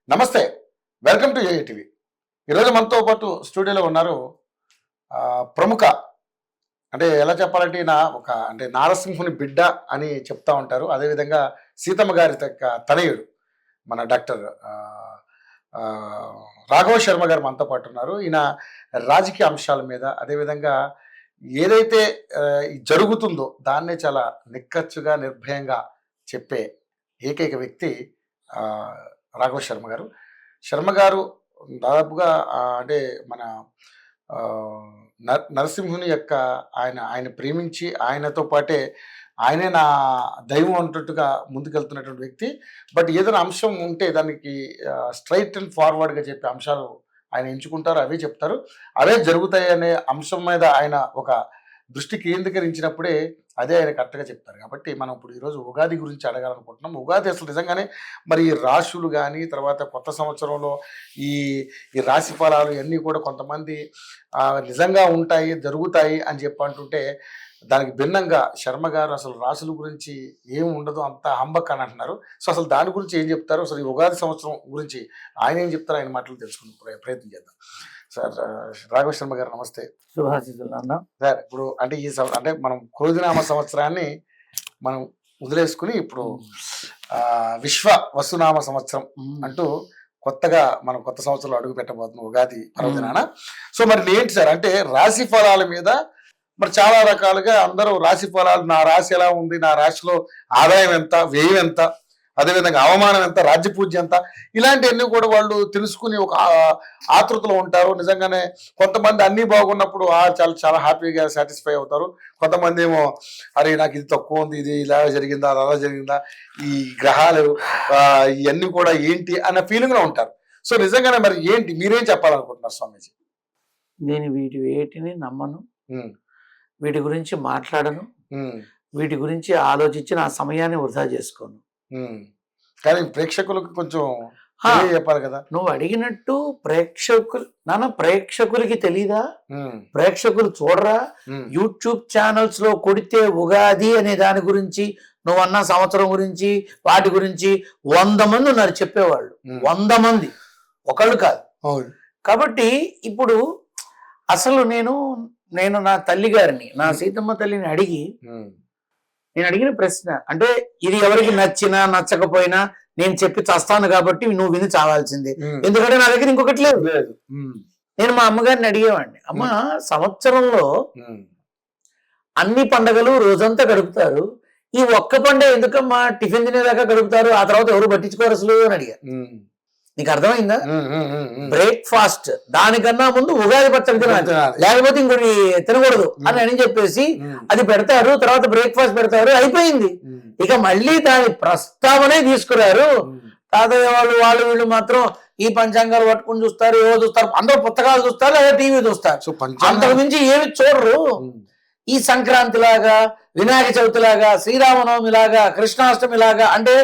నమస్తే. Welcome to AITV. ఈరోజు మనతో పాటు స్టూడియోలో ఉన్నారు ప్రముఖ అంటే ఎలా చెప్పాలంటే ఈయన అంటే నారసింహుని బిడ్డ అని చెప్తా ఉంటారు. అదేవిధంగా సీతమ్మ గారి తనయుడు మన డాక్టర్ రాఘవ శర్మ గారు మనతో పాటు ఉన్నారు. ఈయన రాజకీయ అంశాల మీద అదేవిధంగా ఏదైతే జరుగుతుందో దాన్నే చాలా నిక్కచ్చుగా నిర్భయంగా చెప్పే ఏకైక వ్యక్తి రాఘవ శర్మ గారు దాదాపుగా అంటే మన నరసింహుని యొక్క ఆయన ప్రేమించి ఆయనతో పాటే ఆయనే నా దైవం అన్నట్టుగా ముందుకెళ్తున్నటువంటి వ్యక్తి. బట్ ఏదైనా అంశం ఉంటే దానికి స్ట్రైట్ అండ్ ఫార్వర్డ్గా చెప్పే అంశాలు ఆయన ఎంచుకుంటారు, అవే చెప్తారు, అవే జరుగుతాయి అనే అంశం మీద ఆయన ఒక దృష్టి కేంద్రీకరించినప్పుడే అదే ఆయన కరెక్ట్గా చెప్తారు. కాబట్టి మనం ఇప్పుడు ఈరోజు ఉగాది గురించి అడగాలనుకుంటున్నాం. ఉగాది అసలు నిజంగానే మరి ఈ రాశులు కానీ తర్వాత కొత్త సంవత్సరంలో ఈ ఈ రాశి ఫలాలు ఇవన్నీ కూడా కొంతమంది నిజంగా ఉంటాయి జరుగుతాయి అని చెప్పి అంటుంటే దానికి భిన్నంగా శర్మ గారు అసలు రాశుల గురించి ఏం ఉండదు అంత హంబక్ అని అంటున్నారు. సో అసలు దాని గురించి ఏం చెప్తారు, అసలు ఈ ఉగాది సంవత్సరం గురించి ఆయన ఏం చెప్తారో ఆయన మాటలు తెలుసుకునే ప్రయత్నం చేద్దాం. సార్ రాఘవ శర్మ గారు నమస్తే. శుభాశీస్సులు అన్న. సార్ ఇప్పుడు అంటే అంటే మనం క్రోధినామ సంవత్సరాన్ని మనం వదిలేసుకుని ఇప్పుడు విశ్వ వసునామ సంవత్సరం అంటూ కొత్తగా మనం కొత్త సంవత్సరంలో అడుగు పెట్టబోతున్నాం ఉగాది పర్వదినాన. సో మరి ఏంటి సార్ అంటే రాశి ఫలాల మీద మరి చాలా రకాలుగా అందరూ రాశి ఫలాలు, నా రాశి ఎలా ఉంది, నా రాశిలో ఆదాయం ఎంత, వ్యయం ఎంత, అదేవిధంగా అవమానం ఎంత, రాజ్యపూజ్యం ఎంత, ఇలాంటివన్నీ కూడా వాళ్ళు తెలుసుకుని ఒక ఆతృతలో ఉంటారు. నిజంగానే కొంతమంది అన్నీ బాగున్నప్పుడు చాలా చాలా హ్యాపీగా సాటిస్ఫై అవుతారు. కొంతమంది ఏమో అరే నాకు ఇది తక్కువ ఉంది, ఇది ఇలా జరిగిందా, అలా జరిగిందా, ఈ గ్రహాలు ఇవన్నీ కూడా ఏంటి అన్న ఫీలింగ్లో ఉంటారు. సో నిజంగానే మరి ఏంటి మీరేం చెప్పాలనుకుంటున్నారు స్వామీజీ? నేను వీటిని నమ్మను, వీటి గురించి మాట్లాడను, వీటి గురించి ఆలోచించి నా సమయాన్ని వృధా చేసుకోను. కానీ ప్రేక్షకులకు కొంచెం చెప్పాలి కదా. నువ్వు అడిగినట్టు ప్రేక్షకులకి తెలీదా? ప్రేక్షకులు చూడరా? యూట్యూబ్ ఛానల్స్ లో కొడితే ఉగాది అనే దాని గురించి నువ్వన్న సంవత్సరం గురించి వాటి గురించి 100 మంది ఉన్నారు చెప్పేవాళ్ళు. 100 మంది, ఒకళ్ళు కాదు. కాబట్టి ఇప్పుడు అసలు నేను నా తల్లి గారిని, నా సీతమ్మ తల్లిని నేను అడిగిన ప్రశ్న అంటే ఇది ఎవరికి నచ్చినా నచ్చకపోయినా నేను చెప్పి చస్తాను కాబట్టి నువ్వు విని చావాల్సిందే, ఎందుకంటే నా దగ్గర ఇంకొకటి లేదు. నేను మా అమ్మగారిని అడిగేవాడిని, అమ్మ సంవత్సరంలో అన్ని పండగలు రోజంతా గడుపుతారు, ఈ ఒక్క పండుగ ఎందుకమ్మా టిఫిన్ తినేదాకా గడుపుతారు, ఆ తర్వాత ఎవరు పట్టించుకోరు అసలు అని అడిగా. నీకు అర్థమైందా? బ్రేక్ఫాస్ట్ దానికన్నా ముందు ఉగాది పచ్చడి తినాలి, లేకపోతే ఇంకోటి తినకూడదు అని చెప్పేసి అది పెడతారు, తర్వాత బ్రేక్ఫాస్ట్ పెడతారు, అయిపోయింది. ఇక మళ్ళీ దాని ప్రస్తావనే తీసుకురారు. తాతయ్య వాళ్ళు వీళ్ళు మాత్రం ఈ పంచాంగాలు పట్టుకుని చూస్తారు, ఏవో చూస్తారు, అందరూ పుస్తకాలు చూస్తారు లేదా టీవీ చూస్తారు, అంతకు మించి ఏమి చూడరు. ఈ సంక్రాంతి లాగా, వినాయక చవితి లాగా, శ్రీరామనవమి లాగా, కృష్ణాష్టమి లాగా అంటే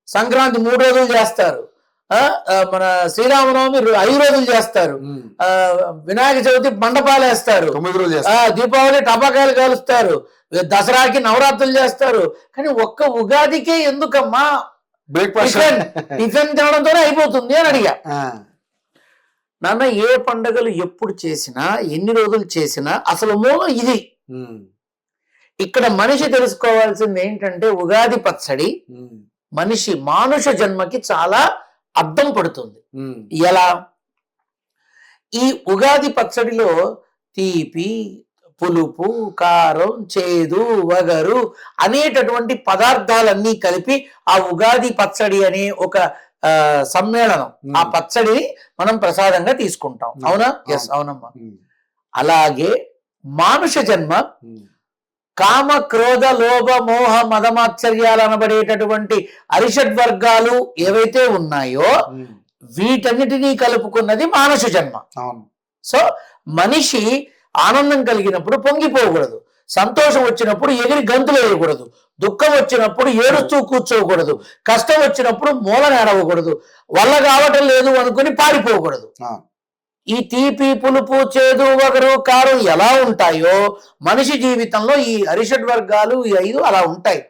సంక్రాంతి 3 రోజులు చేస్తారు, మన శ్రీరామనవమి 5 రోజులు చేస్తారు, వినాయక చవితి మండపాలు వేస్తారు, 9 రోజులు, దీపావళి టపాకాయలు కాలుస్తారు, దసరాకి నవరాత్రులు చేస్తారు. కానీ ఒక్క ఉగాదికే ఎందుకమ్మా టిఫిన్ తినడంతోనే అయిపోతుంది అని అడిగా. నాన్న ఏ పండుగలు ఎప్పుడు చేసినా ఎన్ని రోజులు చేసినా అసలు మూలం ఇది. ఇక్కడ మనిషి తెలుసుకోవాల్సింది ఏంటంటే ఉగాది పచ్చడి మానుష జన్మకి చాలా అర్థం పడుతుంది. ఎలా? ఈ ఉగాది పచ్చడిలో తీపి, పులుపు, కారం, చేదు, వగరు అనేటటువంటి పదార్థాలన్నీ కలిపి ఆ ఉగాది పచ్చడి అనే ఒక సమ్మేళనం, ఆ పచ్చడిని మనం ప్రసాదంగా తీసుకుంటాం. అవునా? ఎస్, అవునమ్మా. అలాగే మానుష జన్మ కామ, క్రోధ, లోభ, మోహ, మదమాత్సర్యాలు అనబడేటటువంటి అరిషడ్ వర్గాలు ఏవైతే ఉన్నాయో వీటన్నిటినీ కలుపుకున్నది మానుష జన్మ. సో మనిషి ఆనందం కలిగినప్పుడు పొంగిపోకూడదు, సంతోషం వచ్చినప్పుడు ఎగిరి గంతులు వేయకూడదు, దుఃఖం వచ్చినప్పుడు ఏడుస్తూ కూర్చోకూడదు, కష్టం వచ్చినప్పుడు మూల నేడవకూడదు, వల్ల కావటం లేదు అనుకుని పారిపోకూడదు. ఈ తీపి, పులుపు, చేదు, వగరు, కారం ఎలా ఉంటాయో మనిషి జీవితంలో ఈ అరిషడ్ వర్గాలు ఈ 5 అలా ఉంటాయి.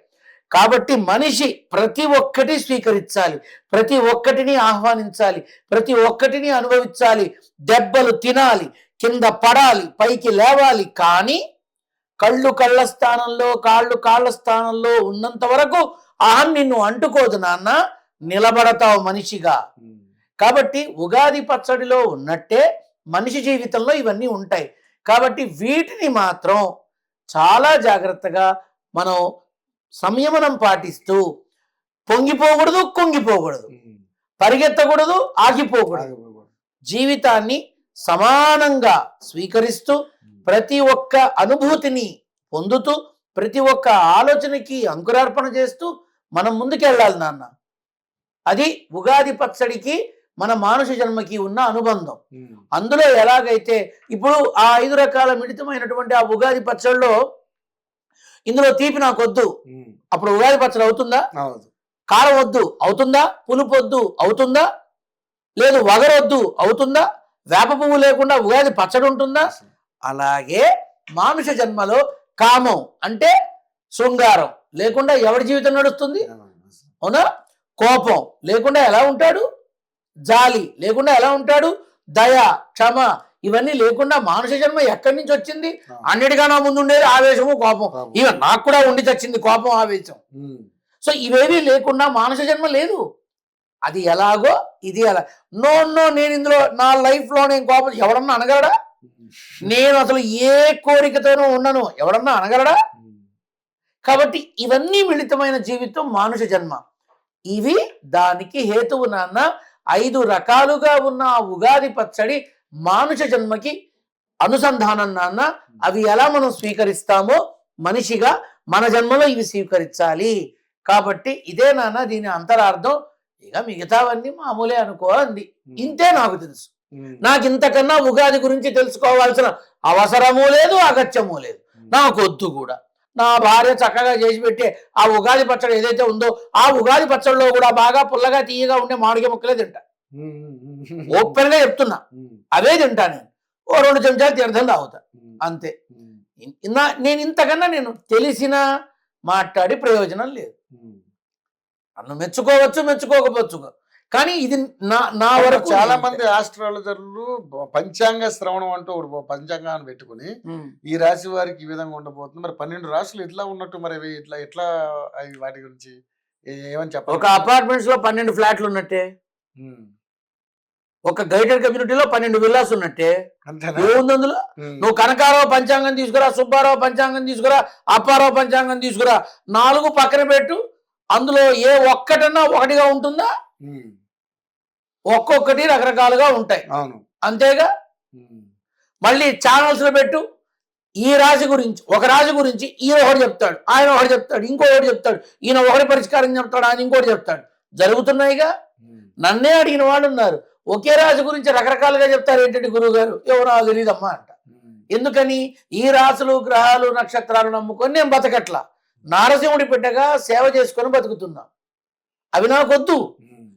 కాబట్టి మనిషి ప్రతి ఒక్కటి స్వీకరించాలి, ప్రతి ఒక్కటిని ఆహ్వానించాలి, ప్రతి ఒక్కటిని అనుభవించాలి. దెబ్బలు తినాలి, కింద పడాలి, పైకి లేవాలి. కానీ కళ్ళు కళ్ళ స్థానంలో, కాళ్ళు కాళ్ళ స్థానంలో ఉన్నంత వరకు అహం నిన్ను అంటుకోదు నాన్న, నిలబడతావు మనిషిగా. కాబట్టి ఉగాది పచ్చడిలో ఉన్నట్టే మనిషి జీవితంలో ఇవన్నీ ఉంటాయి. కాబట్టి వీటిని మాత్రం చాలా జాగ్రత్తగా మనం సంయమనం పాటిస్తూ పొంగిపోకూడదు, కుంగిపోకూడదు, పరిగెత్తకూడదు, ఆగిపోకూడదు. జీవితాన్ని సమానంగా స్వీకరిస్తూ ప్రతి ఒక్క అనుభూతిని పొందుతూ ప్రతి ఒక్క ఆలోచనకి అంకురార్పణ చేస్తూ మనం ముందుకెళ్ళాలి నాన్న. అది ఉగాది పచ్చడికి మన మానుష జన్మకి ఉన్న అనుబంధం. అందులో ఎలాగైతే ఇప్పుడు ఆ 5 రకాల మిళితమైనటువంటి ఆ ఉగాది పచ్చడిలో ఇందులో తీపి నాకు వద్దు, అప్పుడు ఉగాది పచ్చడి అవుతుందా? కారం వద్దు అవుతుందా? పులుపు వద్దు అవుతుందా? లేదు వగరొద్దు అవుతుందా? వేప పువ్వు లేకుండా ఉగాది పచ్చడి ఉంటుందా? అలాగే మానుష జన్మలో కామం అంటే శృంగారం లేకుండా ఎవరి జీవితం నడుస్తుంది? అవునా? కోపం లేకుండా ఎలా ఉంటాడు? జాలి లేకుండా ఎలా ఉంటాడు? దయ, క్షమ ఇవన్నీ లేకుండా మానుష జన్మ ఎక్కడి నుంచి వచ్చింది? అన్నిటికన్నా ముందు ఉండేది ఆవేశము, కోపం. ఈవెన్ నాకు కూడా ఉండి చచ్చింది కోపం, ఆవేశం. సో ఇవేవి లేకుండా మానుష జన్మ లేదు. అది ఎలాగో ఇది ఎలా. నో నేను ఇందులో నా లైఫ్ లో నేను కోపం ఎవడన్నా అనగలడా? నేను అసలు ఏ కోరికతోనూ ఉండను ఎవడన్నా అనగలడా? కాబట్టి ఇవన్నీ మిళితమైన జీవితం మానుష జన్మ. ఇవి దానికి హేతువు నాన్న. 5 రకాలుగా ఉన్న ఉగాది పచ్చడి మానుష జన్మకి అనుసంధానం నాన్న. అవి ఎలా మనం స్వీకరిస్తామో మనిషిగా మన జన్మలో ఇవి స్వీకరించాలి. కాబట్టి ఇదే నాన్న దీని అంతరార్థం. ఇక మిగతావన్నీ మామూలే అనుకో అంది. ఇంతే నాకు తెలుసు. నాకు ఇంతకన్నా ఉగాది గురించి తెలుసుకోవాల్సిన అవసరమూ లేదు, అగత్యమూ లేదు. నాకు వద్దు కూడా. నా భార్య చక్కగా చేసి పెట్టే ఆ ఉగాది పచ్చడి ఏదైతే ఉందో ఆ ఉగాది పచ్చడిలో కూడా బాగా పుల్లగా తీయగా ఉండే మామిడికాయ ముక్కలే తింటా. ఓపెన్ గా చెప్తున్నా, అవే తింటా. నేను ఓ 2 చెంచాలు తీర్థం తాగుతా అంతే. నేను ఇంతకన్నా నేను తెలిసిన మాట్లాడి ప్రయోజనం లేదు. నన్ను మెచ్చుకోవచ్చు, మెచ్చుకోకపోవచ్చు, కానీ ఇది నా వరకు. చాలా మంది ఆస్ట్రాలజర్లు పంచాంగ శ్రవణం అంటూ పంచాంగాన్ని పెట్టుకుని ఈ రాశి వారికి ఈ విధంగా ఉండబోతుంది. మరి 12 రాశులు ఎట్లా ఉన్నట్టు, మరి ఎట్లా వాటి గురించి ఏమని చెప్పాలి? ఒక అపార్ట్మెంట్స్ లో 12 ఫ్లాట్లు ఉన్నట్టే, ఒక గైడెడ్ కమ్యూనిటీలో 12 విల్లాస్ ఉన్నట్టే. ఏముంది అందులో? నువ్వు కనకారావు పంచాంగం తీసుకురా, సుబ్బారావు పంచాంగం తీసుకురా, అప్పారావు పంచాంగం తీసుకురా, 4 పక్కన పెట్టు. అందులో ఏ ఒక్కటన్నా ఒకటిగా ఉంటుందా? ఒక్కొక్కటి రకరకాలుగా ఉంటాయి. అంతేగా. మళ్ళీ ఛానల్స్ లో పెట్టు. ఈ రాశి గురించి ఒక రాశి గురించి ఈయన ఒకటి చెప్తాడు, ఆయన ఒకటి చెప్తాడు, ఇంకొకటి చెప్తాడు, ఈయన ఒకటి పరిష్కారం చెప్తాడు, ఆయన ఇంకోటి చెప్తాడు. జరుగుతున్నాయిగా. నన్నే అడిగిన వాళ్ళు ఉన్నారు, ఒకే రాశి గురించి రకరకాలుగా చెప్తారు ఏంటంటే గురువు గారు. ఎవరో తెలియదమ్మా అంట. ఎందుకని? ఈ రాశులు, గ్రహాలు, నక్షత్రాలు నమ్ముకొని నేను బతకట్లా. నారసింహుడి బిడ్డగా సేవ చేసుకొని బతుకుతున్నా. అవి నాకొద్దు.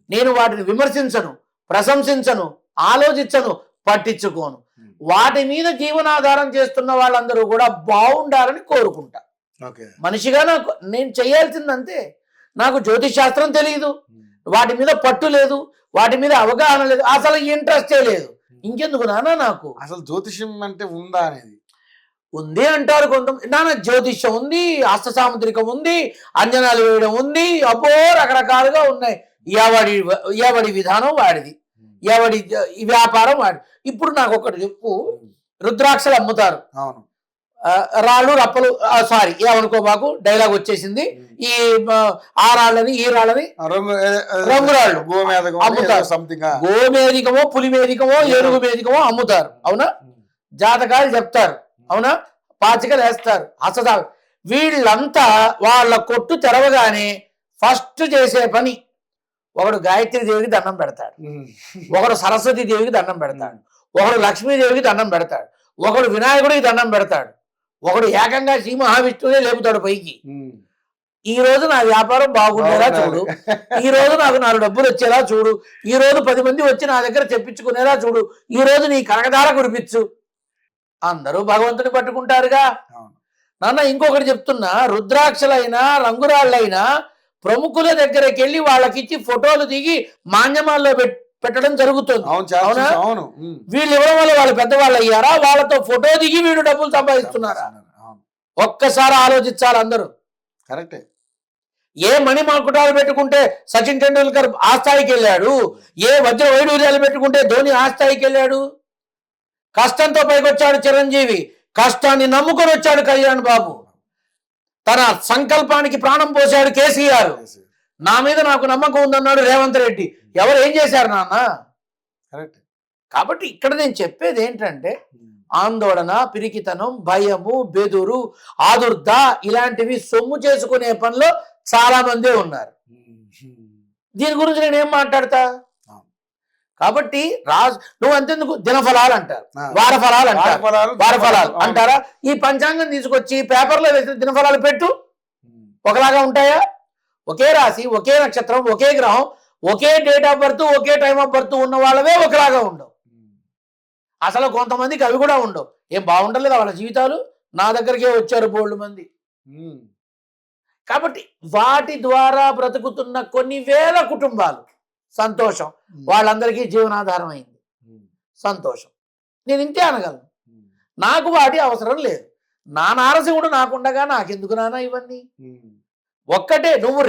నేను వాటిని విమర్శించను, ప్రశంసించను, ఆలోచించను, పట్టించుకోను. వాటి మీద జీవనాధారం చేస్తున్న వాళ్ళందరూ కూడా బాగుండాలని కోరుకుంటా. మనిషిగా నేను చేయాల్సిందంతే. నాకు జ్యోతిష్ శాస్త్రం తెలియదు, వాటి మీద పట్టు లేదు, వాటి మీద అవగాహన లేదు, అసలు ఇంట్రెస్టే లేదు. ఇంకెందుకు నాన్న నాకు అసలు జ్యోతిష్యం అంటే ఉందా అనేది? ఉంది అంటారు కొంతమంది. నాన్న జ్యోతిష్యం ఉంది, హస్త సాముద్రికం ఉంది, అంజనాలు వేయడం ఉంది, అబ్బో రకరకాలుగా ఉన్నాయి. ఎవడి విధానం వాడిది, ఎవడి వ్యాపారం వాడి. ఇప్పుడు నాకు ఒకటి చెప్పు, రుద్రాక్షలు అమ్ముతారు, రాళ్ళు రప్పలు, సారీ ఏమనుకో బాకు డైలాగ్ వచ్చేసింది. ఈ ఆ రాళ్ళని ఈ రాళ్ళని రంగురాళ్ళు అమ్ముతారు. గోమేధికమో పులిమేధికమో ఏనుగు మేధికమో అమ్ముతారు. అవునా? జాతకాలు చెప్తారు. అవునా? పాచికలు వేస్తారు. అసలు వీళ్ళంతా వాళ్ళ కొట్టు తెరవగానే ఫస్ట్ చేసే పని, ఒకడు గాయత్రి దేవికి దండం పెడతాడు, ఒకడు సరస్వతి దేవికి దండం పెడతాడు, ఒకడు లక్ష్మీదేవికి దండం పెడతాడు, ఒకడు వినాయకుడికి దండం పెడతాడు, ఒకడు ఏకంగా శ్రీ మహావిష్ణువునే లేపుతాడు పైకి. ఈ రోజు నా వ్యాపారం బాగుండేలా చూడు, ఈ రోజు నాకు 4 డబ్బులు వచ్చేలా చూడు, ఈ రోజు 10 మంది వచ్చి నా దగ్గర చెప్పించుకునేలా చూడు, ఈ రోజు నీ కనకధార కురిపించు. అందరూ భగవంతుని పట్టుకుంటారుగా. నాన్న ఇంకొకటి చెప్తున్నా, రుద్రాక్షలైనా రంగురాళ్ళైనా ప్రముఖుల దగ్గరికి వెళ్ళి వాళ్ళకిచ్చి ఫోటోలు దిగి మాన్యమాల్లో పెట్టడం జరుగుతుంది. అవునా? అవును. వీళ్ళు ఇవ్వడం వల్ల వాళ్ళు పెద్దవాళ్ళు అయ్యారా? వాళ్ళతో ఫోటో దిగి వీడు డబ్బులు సంపాదిస్తున్నారా? ఒక్కసారి ఆలోచించాలి అందరూ. కరెక్టే. ఏ మణిమకుటాలు పెట్టుకుంటే సచిన్ టెండూల్కర్ ఆ స్థాయికి వెళ్ళాడు, ఏ వజ్ర వైడూర్యాలు పెట్టుకుంటే ధోని ఆ స్థాయికి వెళ్ళాడు. కష్టంతో పైకొచ్చాడు చిరంజీవి, కష్టాన్ని నమ్ముకొని వచ్చాడు కళ్యాణ్ బాబు, తన సంకల్పానికి ప్రాణం పోశాడు కేసీఆర్, నా మీద నాకు నమ్మకం ఉందన్నాడు రేవంత్ రెడ్డి. ఎవరు ఏం చేశారు నాన్న? కరెక్ట్. కాబట్టి ఇక్కడ నేను చెప్పేది ఏంటంటే, ఆందోళన, పిరికితనం, భయము, బెదురు, ఆదుర్ద ఇలాంటివి సొమ్ము చేసుకునే పనిలో చాలా మందే ఉన్నారు. దీని గురించి నేనేం మాట్లాడతా? కాబట్టి నువ్వు అంతెందుకు దినఫలాలు అంటారు, వారఫలాలు అంటారు, వారఫలాలు అంటారా? ఈ పంచాంగం తీసుకొచ్చి పేపర్లో వేసిన దినఫలాలు పెట్టు, ఒకలాగా ఉంటాయా? ఒకే రాశి, ఒకే నక్షత్రం, ఒకే గ్రహం, ఒకే డేట్ ఆఫ్ బర్త్, ఒకే టైం ఆఫ్ బర్త్ ఉన్న వాళ్ళవే ఒకలాగా ఉండవు. అసలు కొంతమందికి అవి కూడా ఉండవు. ఏం బాగుండలేదు వాళ్ళ జీవితాలు? నా దగ్గరికే వచ్చారు బోల్డ్ మంది. కాబట్టి వాటి ద్వారా బ్రతుకుతున్న కొన్ని వేల కుటుంబాలు సంతోషం, వాళ్ళందరికీ జీవనాధారం అయింది, సంతోషం. నేను ఇంతే అనగలను. నాకు వాటి అవసరం లేదు. నా నారసింహుడు నాకుండగా నాకెందుకు నాన్న ఇవన్నీ? ఒక్కటే, నువ్వు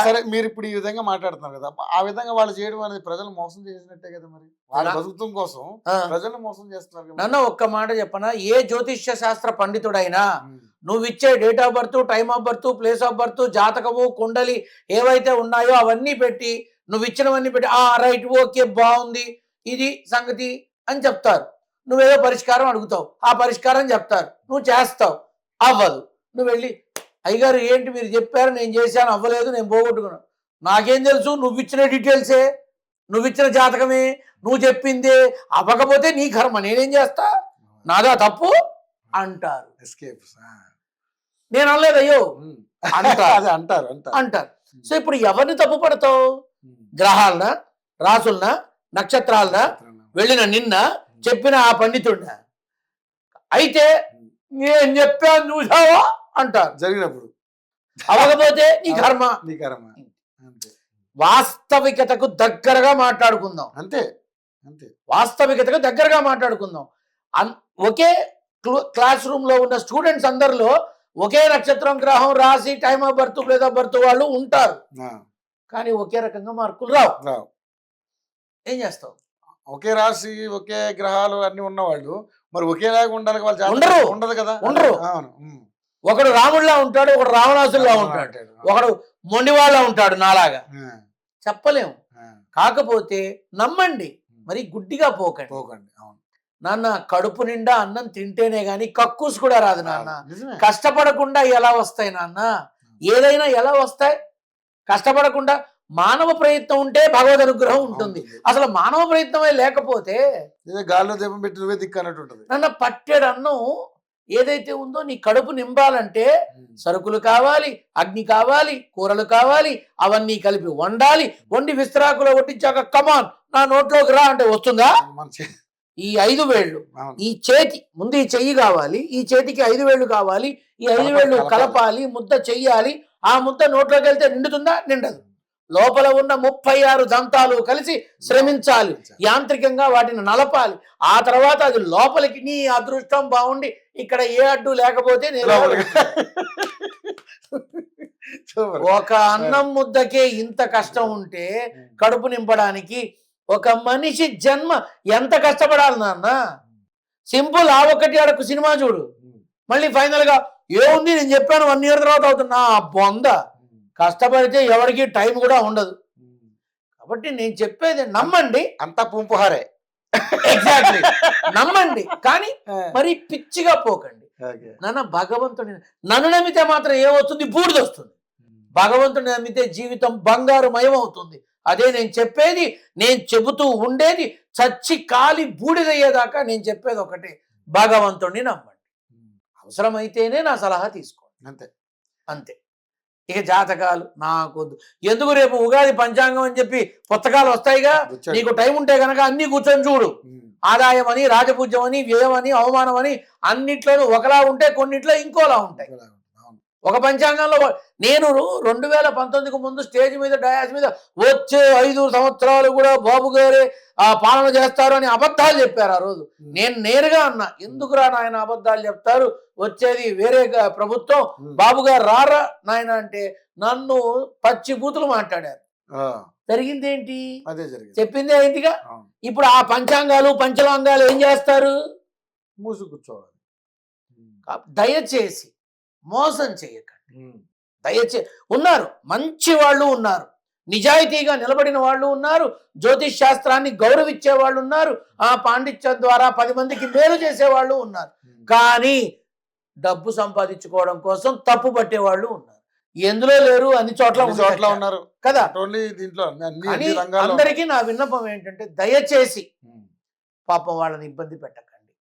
సరే మీరు ఇప్పుడు ఈ విధంగా మాట్లాడుతున్నారు కదా, ఆ విధంగా వాళ్ళు చేయడం అనేది ప్రజలు మోసం చేసినట్టే కదా. మరి వాళ్ళ బతుకుతం కోసం ప్రజలు మోసం చేస్తున్నారు. నన్ను ఒక్క మాట చెప్పనా, ఏ జ్యోతిష్య శాస్త్ర పండితుడైనా నువ్వు ఇచ్చే date of birth, time of birth, place of birth, జాతకము, కుండలి ఏవైతే ఉన్నాయో అవన్నీ పెట్టి, నువ్వు ఇచ్చినవన్నీ పెట్టి రైట్, ఓకే, బాగుంది, ఇది సంగతి అని చెప్తారు. నువ్వేదో పరిష్కారం అడుగుతావు, ఆ పరిష్కారం చెప్తారు, నువ్వు చేస్తావు, అవ్వదు. నువ్వు వెళ్ళి అయ్యగారు ఏంటి మీరు చెప్పారు, నేను చేశాను, అవ్వలేదు, నేను పోగొట్టుకున్నాను. నాకేం తెలుసు? నువ్వు ఇచ్చిన డీటెయిల్సే, నువ్వు ఇచ్చిన జాతకమే, నువ్వు చెప్పిందే, అవ్వకపోతే నీ కర్మ, నేనేం చేస్తా, నాదా తప్పు అంటారు. నేను అనలేదు అయ్యో అంటారు. సో ఇప్పుడు ఎవరిని తప్పు పడతావు? గ్రహాలనా, రాసులనా, నక్షత్రాలనా, వెళ్ళిన నిన్న చెప్పిన ఆ పండితుడినా? అయితే నేను చెప్పాను చూసావా అంటారు జరిగినప్పుడు. అవ్వకపోతే నీ కర్మ. వాస్తవికతకు దగ్గరగా మాట్లాడుకుందాం. అంతే. వాస్తవికతకు దగ్గరగా మాట్లాడుకుందాం. ఒకే క్లాస్ రూమ్ లో ఉన్న స్టూడెంట్స్ అందరిలో ఒకే నక్షత్రం, గ్రహం, రాశి, time of birth, place of birth వాళ్ళు ఉంటారు, కానీ ఒకే రకంగా మార్కులు రావు. ఏం చేస్తావు? ఒకే రాశి, ఒకే గ్రహాలు అన్ని ఉన్నవాళ్ళు మరి ఒకేలాగా ఉండాలి, వాళ్ళు ఉండదు కదా. ఉండరు. ఒకడు రాముడిలా ఉంటాడు, ఒకడు రావణాసుల్లా ఉంటాడు, ఒకడు మొండివాళ్ళ ఉంటాడు నాలాగా. చెప్పలేము. కాకపోతే నమ్మండి, మరి గుడ్డిగా పోకండి. నాన్న కడుపు నిండా అన్నం తింటేనే గాని కక్కూసు కూడా రాదు నాన్న. కష్టపడకుండా ఎలా వస్తాయి నాన్న? ఏదైనా ఎలా వస్తాయి? కష్టపడకుండా మానవ ప్రయత్నం ఉంటే భగవద్ అనుగ్రహం ఉంటుంది. అసలు మానవ ప్రయత్నమే లేకపోతే గాల్లో దీపం పెట్టి నువ్వే దిక్కు అన్నట్టు ఉంటుంది. నన్ను పట్టెడు అన్నం ఏదైతే ఉందో నీ కడుపు నింపాలంటే సరుకులు కావాలి, అగ్ని కావాలి, కూరలు కావాలి, అవన్నీ కలిపి వండాలి. వండి విస్తరాకులో వడ్డించాక కమాన్ నా నోట్లోకి రా అంటే వస్తుందా? ఈ 5 వేళ్ళు, ఈ చేతి ముందు ఈ చెయ్యి కావాలి, ఈ చేతికి 5 వేళ్ళు కావాలి, ఈ 5 వేళ్ళు కలపాలి, ముద్ద చెయ్యాలి. ఆ ముద్ద నోట్లోకి వెళ్తే నిండుతుందా? నిండదు. లోపల ఉన్న 36 దంతాలు కలిసి శ్రమించాలి, యాంత్రికంగా వాటిని నలపాలి. ఆ తర్వాత అది లోపలికి, నీ అదృష్టం బాగుండి ఇక్కడ ఏ అడ్డు లేకపోతే ఒక అన్నం ముద్దకే ఇంత కష్టం ఉంటే కడుపు నింపడానికి ఒక మనిషి జన్మ ఎంత కష్టపడాలి నాన్న? సింపుల్, ఆ ఒక్కటి అడకు సినిమా చూడు, మళ్ళీ ఫైనల్ గా ఏముంది నేను చెప్పాను 1 ఇయర్ తర్వాత అవుతున్నా బొంద. కష్టపడితే ఎవరికి టైం కూడా ఉండదు. కాబట్టి నేను చెప్పేది నమ్మండి, అంతా పుంపుహారే. ఎగ్జాక్ట్లీ, నమ్మండి, కానీ మరి పిచ్చిగా పోకండి. నాన్న భగవంతుని నన్ను నమ్మితే మాత్రం ఏమవుతుంది? బూడిద వస్తుంది. భగవంతుని నమ్మితే జీవితం బంగారుమయం అవుతుంది. అదే నేను చెప్పేది, నేను చెబుతూ ఉండేది. చచ్చి కాలి బూడిదయ్యేదాకా నేను చెప్పేది ఒకటే, భగవంతుడిని నమ్మండి. అవసరమైతేనే నా సలహా తీసుకోండి, అంతే. ఇక జాతకాలు నాకొద్దు. ఎందుకు? రేపు ఉగాది పంచాంగం అని చెప్పి పుస్తకాలు వస్తాయిగా, నీకు టైం ఉంటే కనుక అన్ని కూర్చొని చూడు. ఆదాయం అని, రాజపూజ్యం అని, వ్యయం అని, అవమానం అని అన్నిట్లోనూ ఒకలా ఉంటే కొన్నిట్లో ఇంకోలా ఉంటాయి. అవును. ఒక పంచాంగంలో నేను 2019కు ముందు స్టేజ్ మీద డయాస్ మీద వచ్చే 5 సంవత్సరాలు కూడా బాబు గారే పాలన చేస్తారు అని అబద్ధాలు చెప్పారు ఆ రోజు. నేను నేరుగా అన్నా, ఎందుకురా నాయన అబద్ధాలు చెప్తారు, వచ్చేది వేరే ప్రభుత్వం, బాబు గారు రారా నాయన అంటే నన్ను పచ్చి బూతులు మాట్లాడారు. జరిగింది ఏంటి? అదే జరిగింది. చెప్పిందే అయిందిగా. అవును. ఇప్పుడు ఆ పంచాంగాలు పంచలాంగాలు ఏం చేస్తారు? మూసు కూర్చోవాలి. దయచేసి మోసం చేయకండి. ఉన్నారు మంచి వాళ్ళు ఉన్నారు, నిజాయితీగా నిలబడిన వాళ్ళు ఉన్నారు, జ్యోతిష్ శాస్త్రాన్ని గౌరవించే వాళ్ళు ఉన్నారు, ఆ పాండిత్యం ద్వారా 10 మందికి మేలు చేసే వాళ్ళు ఉన్నారు. కానీ డబ్బు సంపాదించుకోవడం కోసం తప్పు పట్టే వాళ్ళు ఉన్నారు. ఎందులో లేరు, అన్ని చోట్ల ఉన్నారు కదా. దీంట్లో అందరికీ నా విన్నపం ఏంటంటే దయచేసి పాపం వాళ్ళని ఇబ్బంది పెట్టకండి,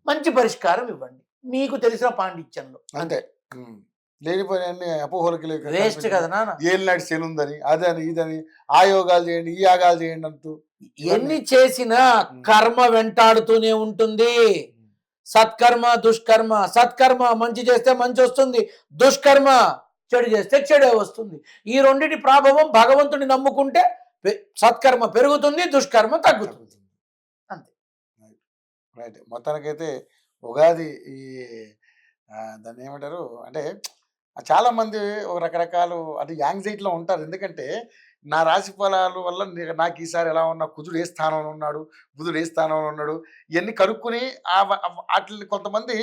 మంచి పరిష్కారం ఇవ్వండి మీకు తెలిసిన పాండిత్యంలో. అంతే. లేనిపోయిన అపోహలకి వేస్ట్ కదా నాన్న. ఏలినాటి శని ఉందని, అదని ఇదని, ఆ యోగాలు చేయండి, ఈ యాగాలు చేయండి అంటూ ఎన్ని చేసినా కర్మ వెంటాడుతూనే ఉంటుంది. సత్కర్మ దుష్కర్మ. సత్కర్మ మంచి చేస్తే మంచి వస్తుంది, దుష్కర్మ చెడు చేస్తే చెడే వస్తుంది. ఈ రెండింటి ప్రభావం భగవంతుని నమ్ముకుంటే సత్కర్మ పెరుగుతుంది, దుష్కర్మ తగ్గుతుంది. అంతే. రైట్. మొత్తానికైతే ఉగాది ఈ దాన్ని ఏమంటారు అంటే చాలా మంది ఒక రకరకాలు అంటే యాంగ్జైటీలో ఉంటారు. ఎందుకంటే నా రాశి ఫలాల వల్ల నాకు ఈసారి ఎలా ఉన్నా, కుజుడు ఏ స్థానంలో ఉన్నాడు, బుధుడు ఏ స్థానంలో ఉన్నాడు, ఇవన్నీ కనుక్కొని వాటిని కొంతమంది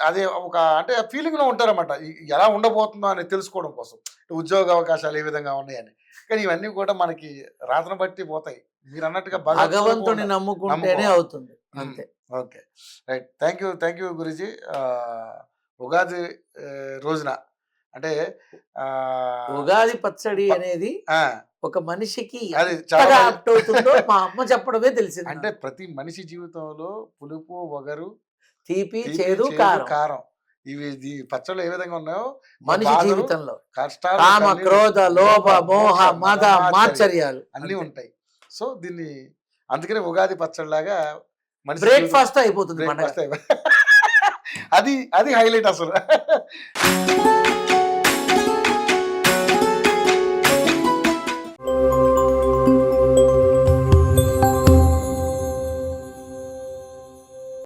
అదే ఒక అంటే ఫీలింగ్లో ఉంటారన్నమాట, ఎలా ఉండబోతుందో అని తెలుసుకోవడం కోసం, ఉద్యోగ అవకాశాలు ఏ విధంగా ఉన్నాయని. కానీ ఇవన్నీ కూడా మనకి రాతను బట్టి పోతాయి. మీరు అన్నట్టుగా భగవంతుని నమ్ముకుంటేనే అవుతుంది. అంతే. Okay, right. Thank you Guruji. Ugadi రోజున అంటే ఉగాది పచ్చడి అనేది ఒక మనిషికి అది చాలా అవుతుందో మా అమ్మ చెప్పడమే తెలిసింది. అంటే ప్రతి మనిషి జీవితంలో పులుపు, వగరు, తీపి, చేదు, కారం ఇవి పచ్చళ్ళు ఏ విధంగా ఉన్నాయో మనిషి జీవితంలో కష్టాలు, కామ, క్రోధ, లోభ, మోహ, మద, మాత్సర్యాలు అన్ని ఉంటాయి. సో దీన్ని అందుకనే ఉగాది పచ్చడిలాగా బ్రేక్ఫాస్ట్ అయిపోతుంది. అది హైలైట్ అసలు.